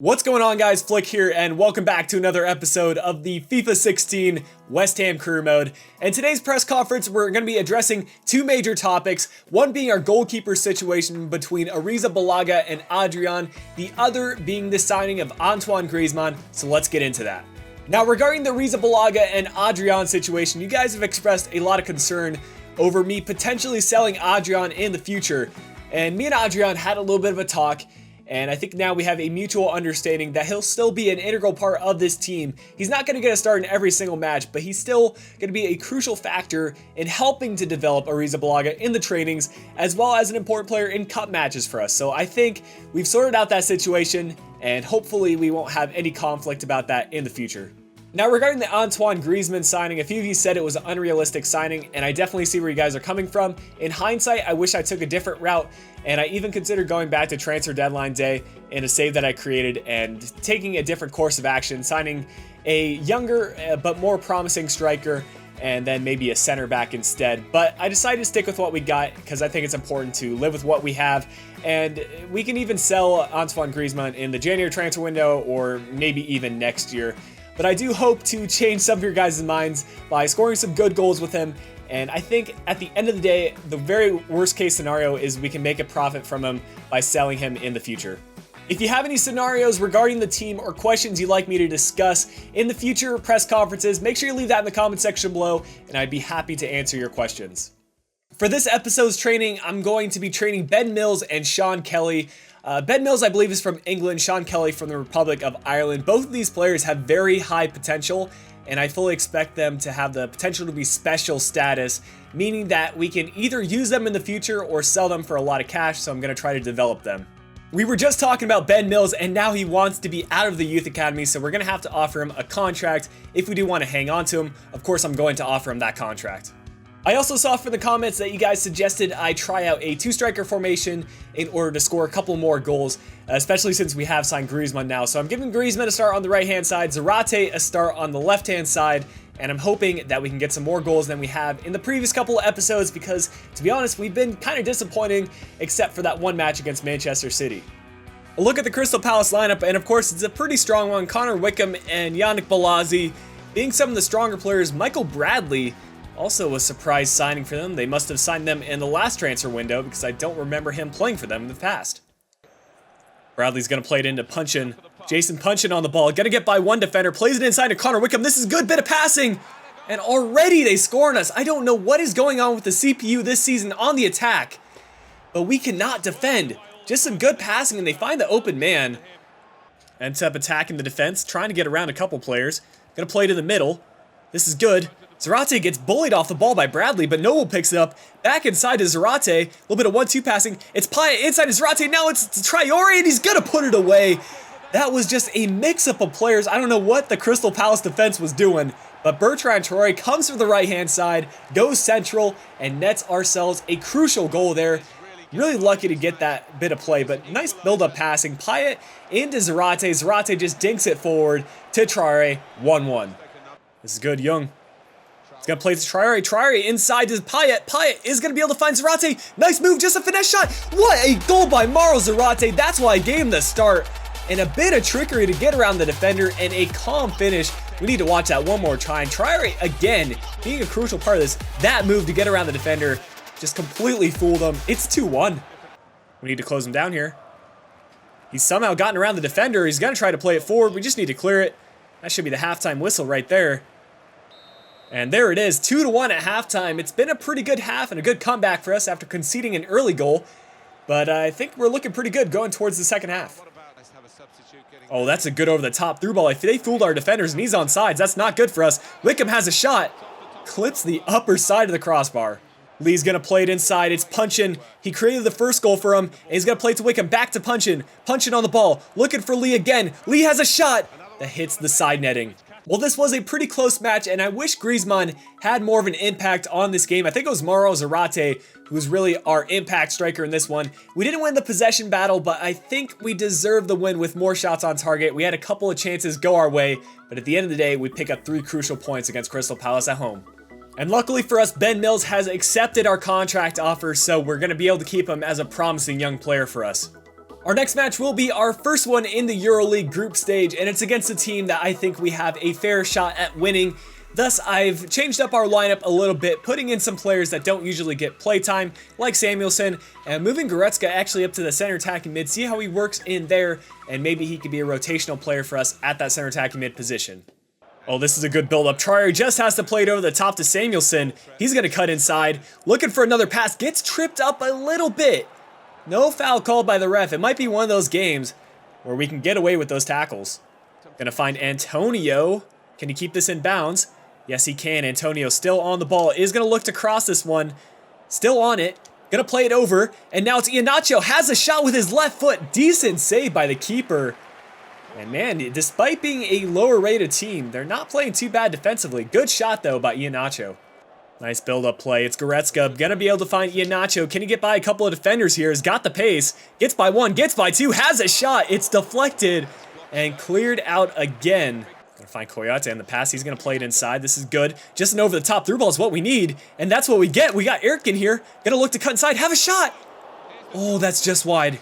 What's going on, guys? Flick here, and welcome back to another episode of the FIFA 16 West Ham Career Mode. And today's press conference, we're going to be addressing two major topics, one being our goalkeeper situation between Ariza Balaga and Adrian, the other being the signing of Antoine Griezmann, so let's get into that. Now, regarding the Ariza Balaga and Adrian situation, you guys have expressed a lot of concern over me potentially selling Adrian in the future, and me and Adrian had a little bit of a talk. And I think now we have a mutual understanding that he'll still be an integral part of this team. He's not going to get a start in every single match, but he's still going to be a crucial factor in helping to develop Ariza Balaga in the trainings, as well as an important player in cup matches for us. So I think we've sorted out that situation, and hopefully we won't have any conflict about that in the future. Now, regarding the Antoine Griezmann signing, a few of you said it was an unrealistic signing, and I definitely see where you guys are coming from. In hindsight, I wish I took a different route, and I even considered going back to transfer deadline day in a save that I created and taking a different course of action, signing a younger but more promising striker, and then maybe a center back instead. But I decided to stick with what we got because I think it's important to live with what we have, and we can even sell Antoine Griezmann in the January transfer window or maybe even next year. But I do hope to change some of your guys' minds by scoring some good goals with him. And I think at the end of the day, the very worst case scenario is we can make a profit from him by selling him in the future. If you have any scenarios regarding the team or questions you'd like me to discuss in the future press conferences, make sure you leave that in the comment section below, and I'd be happy to answer your questions. For this episode's training, I'm going to be training Ben Mills and Sean Kelly. Ben Mills, I believe, is from England, Sean Kelly from the Republic of Ireland. Both of these players have very high potential, and I fully expect them to have the potential to be special status, meaning that we can either use them in the future or sell them for a lot of cash, so I'm going to try to develop them. We were just talking about Ben Mills, and now he wants to be out of the youth academy, so we're going to have to offer him a contract if we do want to hang on to him. Of course, I'm going to offer him that contract. I also saw from the comments that you guys suggested I try out a two-striker formation in order to score a couple more goals, especially since we have signed Griezmann now. So I'm giving Griezmann a start on the right-hand side, Zarate a start on the left-hand side, and I'm hoping that we can get some more goals than we have in the previous couple of episodes because, to be honest, we've been kind of disappointing except for that one match against Manchester City. A look at the Crystal Palace lineup, and of course it's a pretty strong one. Connor Wickham and Yannick Bolasie being some of the stronger players. Michael Bradley, also a surprise signing for them. They must have signed them in the last transfer window because I don't remember him playing for them in the past. Bradley's going to play it into Punchin. Jason Punchin on the ball. Going to get by one defender. Plays it inside to Connor Wickham. This is a good bit of passing. And already they score on us. I don't know what is going on with the CPU this season on the attack. But we cannot defend. Just some good passing and they find the open man. Ends up attacking the defense. Trying to get around a couple players. Going to play it in the middle. This is good. Zarate gets bullied off the ball by Bradley, but Noble picks it up. Back inside to Zarate. A little bit of 1-2 passing. It's Payet inside to Zarate. Now it's Traore, and he's going to put it away. That was just a mix-up of players. I don't know what the Crystal Palace defense was doing, but Bertrand Traore comes from the right-hand side, goes central, and nets ourselves a crucial goal there. Really lucky to get that bit of play, but nice build-up passing. Payet into Zarate. Zarate just dinks it forward to Traore. 1-1. This is good, Young. He's going to play to Traore. Traore inside to Payet. Payet is going to be able to find Zarate. Nice move, just a finesse shot. What a goal by Mauro Zarate. That's why I gave him the start. And a bit of trickery to get around the defender and a calm finish. We need to watch that one more time. Traore, again, being a crucial part of this. That move to get around the defender just completely fooled him. It's 2-1. We need to close him down here. He's somehow gotten around the defender. He's going to try to play it forward. We just need to clear it. That should be the halftime whistle right there. And there it is, 2-1 at halftime. It's been a pretty good half and a good comeback for us after conceding an early goal. But I think we're looking pretty good going towards the second half. Oh, that's a good over-the-top through ball. If they fooled our defenders and he's on sides, that's not good for us. Wickham has a shot. Clips the upper side of the crossbar. Lee's going to play it inside. It's Punchin. He created the first goal for him. And he's going to play it to Wickham. Back to Punchin. Punchin on the ball. Looking for Lee again. Lee has a shot that hits the side netting. Well, this was a pretty close match, and I wish Griezmann had more of an impact on this game. I think it was Mauro Zarate who was really our impact striker in this one. We didn't win the possession battle, but I think we deserved the win with more shots on target. We had a couple of chances go our way, but at the end of the day, we pick up 3 crucial points against Crystal Palace at home. And luckily for us, Ben Mills has accepted our contract offer, so we're going to be able to keep him as a promising young player for us. Our next match will be our first one in the EuroLeague group stage, and it's against a team that I think we have a fair shot at winning. Thus, I've changed up our lineup a little bit, putting in some players that don't usually get playtime, like Samuelson, and moving Goretzka actually up to the center attacking mid, see how he works in there, and maybe he could be a rotational player for us at that center attacking mid position. Oh, this is a good build-up. Trier just has to play it over the top to Samuelson. He's going to cut inside, looking for another pass, gets tripped up a little bit. No foul called by the ref. It might be one of those games where we can get away with those tackles. Gonna find Antonio. Can he keep this in bounds? Yes, he can. Antonio still on the ball. Is going to look to cross this one. Still on it. Going to play it over. And now it's Iheanacho. Has a shot with his left foot. Decent save by the keeper. And man, despite being a lower rated team, they're not playing too bad defensively. Good shot though by Iheanacho. Nice build-up play. It's Goretzka. Going to be able to find Iheanacho. Can he get by a couple of defenders here? He's got the pace. Gets by one. Gets by two. Has a shot. It's deflected and cleared out again. Gonna find Koyate on the pass. He's gonna play it inside. This is good. Just an over-the-top through ball is what we need, and that's what we get. We got Eric in here. Gonna look to cut inside. Have a shot. Oh, that's just wide.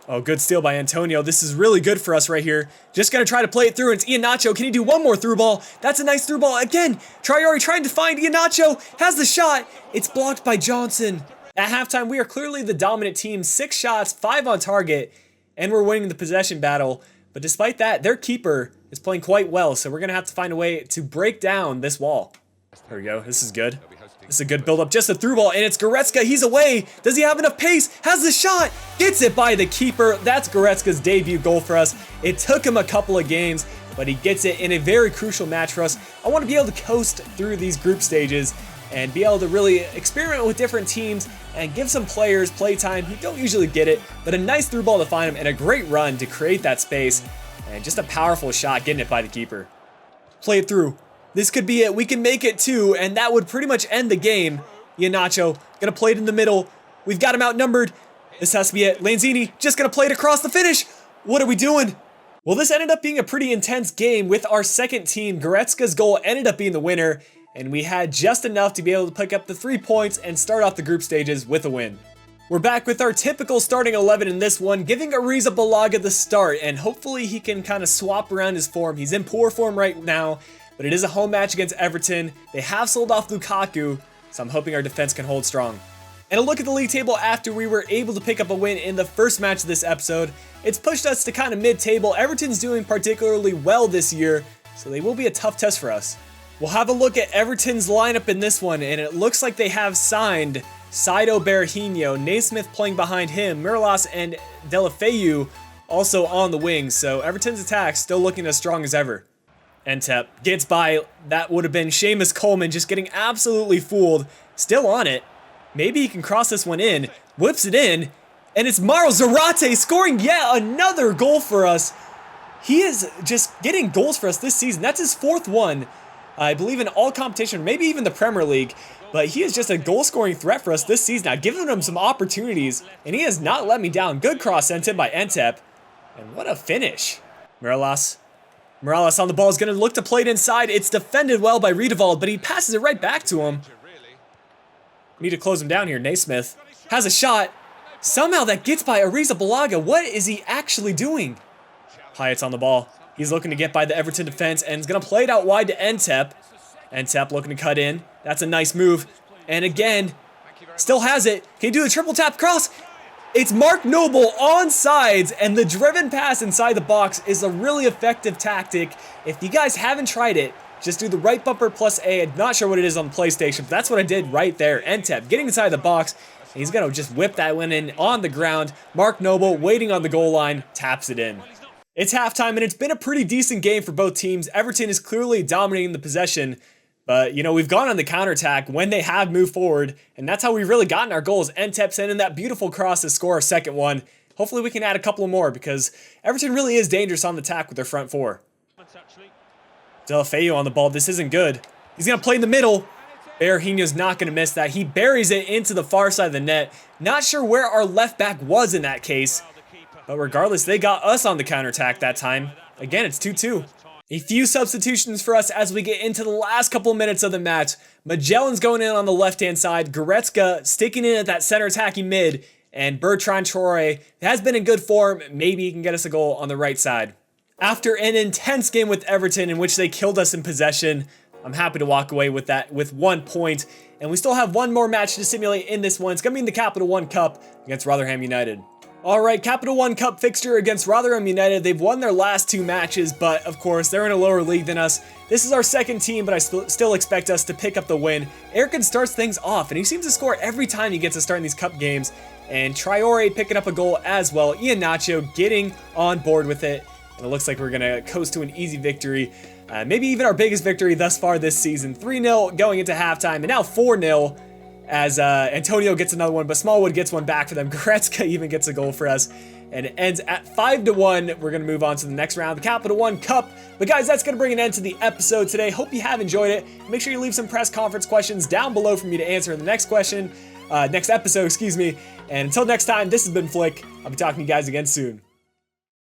Oh, good steal by Antonio. This is really good for us right here. Just gonna try to play it through, and it's Iheanacho. Can he do one more through ball? That's a nice through ball. Again, Traore trying to find Iheanacho. Has the shot. It's blocked by Johnson. At halftime, we are clearly the dominant team. 6 shots, 5 on target, and we're winning the possession battle. But despite that, their keeper is playing quite well, so we're going to have to find a way to break down this wall. There we go. This is good. This is a good build-up. Just a through ball, and it's Goretzka. He's away. Does he have enough pace? Has the shot. Gets it by the keeper. That's Goretzka's debut goal for us. It took him a couple of games, but he gets it in a very crucial match for us. I want to be able to coast through these group stages and be able to really experiment with different teams and give some players playtime who don't usually get it, but a nice through ball to find him and a great run to create that space, and just a powerful shot getting it by the keeper. Play it through. This could be it. We can make it too, and that would pretty much end the game. Iheanacho gonna play it in the middle. We've got him outnumbered. This has to be it. Lanzini just gonna play it across the finish. What are we doing? Well, this ended up being a pretty intense game with our second team. Goretzka's goal ended up being the winner, and we had just enough to be able to pick up the 3 points and start off the group stages with a win. We're back with our typical starting 11 in this one, giving Arrizabalaga the start, and hopefully he can kind of swap around his form. He's in poor form right now, but it is a home match against Everton. They have sold off Lukaku, so I'm hoping our defense can hold strong. And a look at the league table after we were able to pick up a win in the first match of this episode. It's pushed us to kind of mid-table. Everton's doing particularly well this year, so they will be a tough test for us. We'll have a look at Everton's lineup in this one, and it looks like they have signed Saido Berahino, Naismith playing behind him, Mirallas and Deulofeu also on the wings, so Everton's attack still looking as strong as ever. Entep gets by. That would have been Seamus Coleman just getting absolutely fooled. Still on it. Maybe he can cross this one in, whips it in, and it's Mauro Zarate scoring yet another goal for us. He is just getting goals for us this season. That's his 4th one. I believe in all competition, maybe even the Premier League, but he is just a goal-scoring threat for us this season. I've given him some opportunities, and he has not let me down. Good cross sent in by Entep, and what a finish. Mirallas on the ball is going to look to play it inside. It's defended well by Riedewald, but he passes it right back to him. We need to close him down here. Naismith has a shot. Somehow that gets by Arrizabalaga. What is he actually doing? Hyatt's on the ball. He's looking to get by the Everton defense and is going to play it out wide to Entep. Entep looking to cut in. That's a nice move. And again, still has it. Can he do a triple tap cross? It's Mark Noble on sides, and the driven pass inside the box is a really effective tactic. If you guys haven't tried it, just do the right bumper plus A. I'm not sure what it is on the PlayStation, but that's what I did right there. Entep getting inside the box, and he's going to just whip that one in on the ground. Mark Noble waiting on the goal line, taps it in. It's halftime, and it's been a pretty decent game for both teams. Everton is clearly dominating the possession, but, you know, we've gone on the counterattack when they have moved forward, and that's how we've really gotten our goals. Entep sending that beautiful cross to score our second one. Hopefully we can add a couple more, because Everton really is dangerous on the attack with their front four. Deulofeu on the ball. This isn't good. He's going to play in the middle. Berahino's not going to miss that. He buries it into the far side of the net. Not sure where our left back was in that case. But regardless, they got us on the counterattack that time. Again, it's 2-2. A few substitutions for us as we get into the last couple of minutes of the match. Magellan's going in on the left-hand side. Goretzka sticking in at that center attacking mid. and Bertrand Traore has been in good form. Maybe he can get us a goal on the right side. After an intense game with Everton in which they killed us in possession, I'm happy to walk away with that with 1 point. And we still have one more match to simulate in this one. It's going to be in the Capital One Cup against Rotherham United. Alright, Capital One Cup fixture against Rotherham United. They've won their last 2 matches, but of course, they're in a lower league than us. This is our second team, but I still expect us to pick up the win. Erkin starts things off, and he seems to score every time he gets to start in these cup games. And Traore picking up a goal as well. Iheanacho getting on board with it. And it looks like we're going to coast to an easy victory. Maybe even our biggest victory thus far this season. 3-0 going into halftime, and now 4-0 as Antonio gets another one, but Smallwood gets one back for them. Goretzka even gets a goal for us, and it ends at 5-1. We're going to move on to the next round, the Capital One Cup. But guys, that's going to bring an end to the episode today. Hope you have enjoyed it. Make sure you leave some press conference questions down below for me to answer in the next episode, excuse me. And until next time, this has been Flick. I'll be talking to you guys again soon.